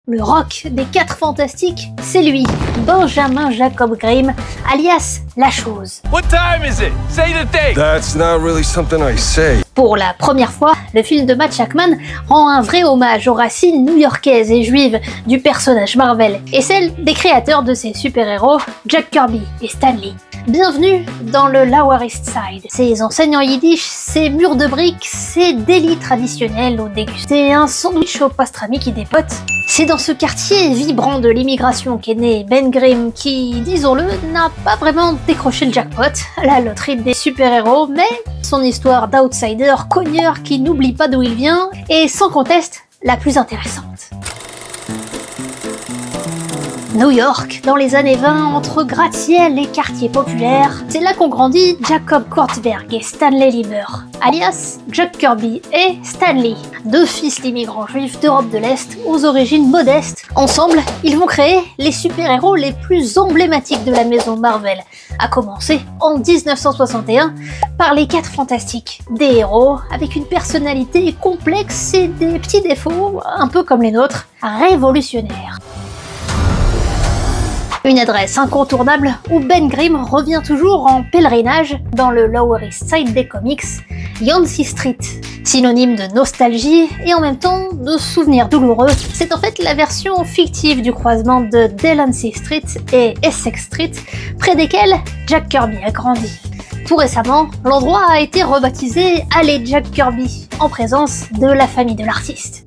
Le rock des 4 fantastiques, c'est lui, Benjamin Jacob Grimm, alias La Chose. What time is it? Say the date. That's not really something I say. Pour la première fois, le film de Matt Shakman rend un vrai hommage aux racines new-yorkaises et juives du personnage Marvel et celles des créateurs de ces super-héros, Jack Kirby et Stan Lee. Bienvenue dans le Lower East Side. Ses enseignes en yiddish, ses murs de briques, ses délits traditionnels au dégusté, un sandwich au pastrami qui dépote. C'est dans ce quartier vibrant de l'immigration qu'est né Ben Grimm qui, disons-le, n'a pas vraiment décroché le jackpot, la loterie des super-héros, mais son histoire d'outsider cogneur qui n'oublie pas d'où il vient est sans conteste la plus intéressante. New York, dans les années 20, entre gratte-ciel et quartiers populaires, c'est là qu'ont grandi Jacob Kurtzberg et Stanley Lieber, alias Jack Kirby et Stan Lee, deux fils d'immigrants juifs d'Europe de l'Est aux origines modestes. Ensemble, ils vont créer les super-héros les plus emblématiques de la maison Marvel, à commencer en 1961 par les 4 fantastiques, des héros avec une personnalité complexe et des petits défauts, un peu comme les nôtres, révolutionnaires. Une adresse incontournable où Ben Grimm revient toujours en pèlerinage dans le Lower East Side des comics, Yancey Street. Synonyme de nostalgie et en même temps de souvenirs douloureux, c'est en fait la version fictive du croisement de Delancey Street et Essex Street, près desquels Jack Kirby a grandi. Tout récemment, l'endroit a été rebaptisé Allée Jack Kirby, en présence de la famille de l'artiste.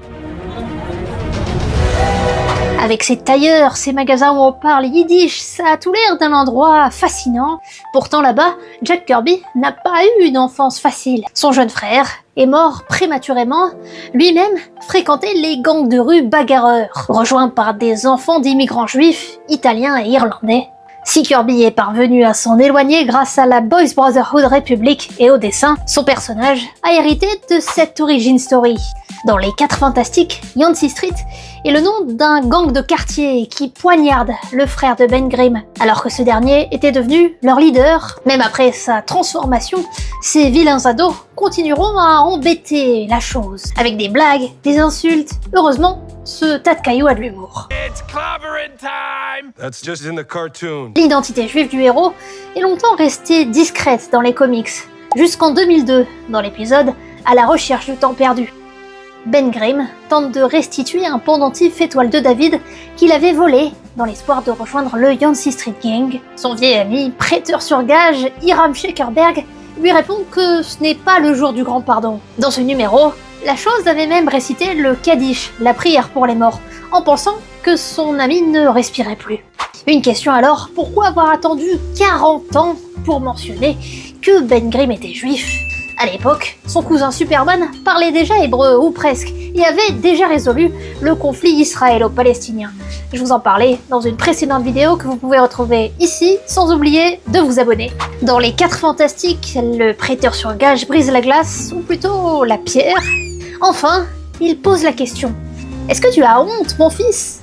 Avec ses tailleurs, ses magasins où on parle yiddish, ça a tout l'air d'un endroit fascinant. Pourtant là-bas, Jack Kirby n'a pas eu une enfance facile. Son jeune frère est mort prématurément, lui-même fréquentait les gangs de rue bagarreurs, rejoints par des enfants d'immigrants juifs, italiens et irlandais. Si Kirby est parvenu à s'en éloigner grâce à la Boys Brotherhood Republic et au dessin, son personnage a hérité de cette origin story. Dans les 4 fantastiques, Yancey Street est le nom d'un gang de quartier qui poignarde le frère de Ben Grimm, alors que ce dernier était devenu leur leader. Même après sa transformation, ces vilains ados continueront à embêter La Chose, avec des blagues, des insultes. Heureusement, ce tas de cailloux a de l'humour. It's clobbering time. That's just in the cartoon. L'identité juive du héros est longtemps restée discrète dans les comics, jusqu'en 2002, dans l'épisode « À la recherche du temps perdu ». Ben Grimm tente de restituer un pendentif étoile de David qu'il avait volé dans l'espoir de rejoindre le Yancey Street Gang. Son vieil ami, prêteur sur gage, Hiram Shakerberg, lui répond que ce n'est pas le jour du grand pardon. Dans ce numéro, La Chose avait même récité le Kaddish, la prière pour les morts, en pensant que son ami ne respirait plus. Une question alors, pourquoi avoir attendu 40 ans pour mentionner que Ben Grimm était juif ? À l'époque, son cousin Superman parlait déjà hébreu, ou presque, et avait déjà résolu le conflit israélo-palestinien. Je vous en parlais dans une précédente vidéo que vous pouvez retrouver ici, sans oublier de vous abonner. Dans les 4 fantastiques, le prêteur sur gage brise la glace, ou plutôt la pierre. Enfin, il pose la question. « Est-ce que tu as honte, mon fils ?»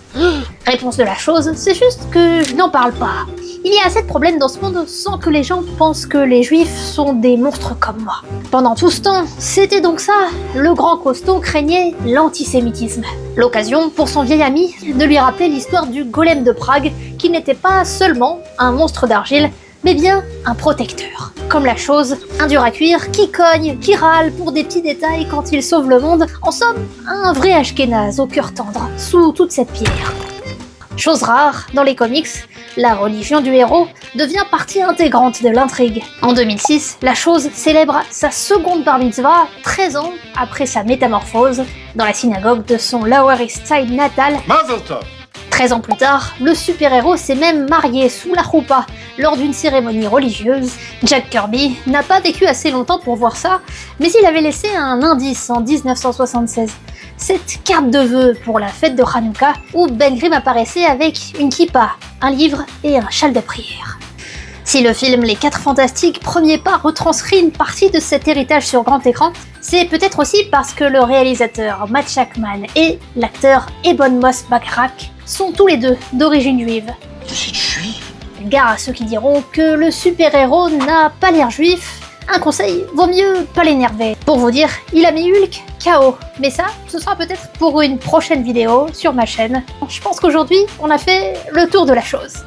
Réponse de La Chose, c'est juste que je n'en parle pas. Il y a assez de problèmes dans ce monde sans que les gens pensent que les juifs sont des monstres comme moi. Pendant tout ce temps, c'était donc ça, le grand costaud craignait l'antisémitisme. L'occasion pour son vieil ami de lui rappeler l'histoire du golem de Prague, qui n'était pas seulement un monstre d'argile, mais bien un protecteur. Comme La Chose, un dur à cuire qui cogne, qui râle pour des petits détails quand il sauve le monde, en somme, un vrai ashkénaze au cœur tendre, sous toute cette pierre. Chose rare, dans les comics, la religion du héros devient partie intégrante de l'intrigue. En 2006, La Chose célèbre sa seconde bar mitzvah, 13 ans après sa métamorphose, dans la synagogue de son Lower East Side natal. Mazel tov. 13 ans plus tard, le super-héros s'est même marié sous la choupa lors d'une cérémonie religieuse. Jack Kirby n'a pas vécu assez longtemps pour voir ça, mais il avait laissé un indice en 1976. Cette carte de vœux pour la fête de Hanouka où Ben Grimm apparaissait avec une kippa, un livre et un châle de prière. Si le film Les 4 Fantastiques premier pas retranscrit une partie de cet héritage sur grand écran, c'est peut-être aussi parce que le réalisateur Matt Shakman et l'acteur Ebon Moss-Bachrach sont tous les deux d'origine juive. Vous êtes juif? Gare à ceux qui diront que le super-héros n'a pas l'air juif, Un conseil, vaut mieux pas l'énerver. Pour vous dire, il a mis Hulk KO. Mais ça, ce sera peut-être pour une prochaine vidéo sur ma chaîne. Je pense qu'aujourd'hui, on a fait le tour de la chose.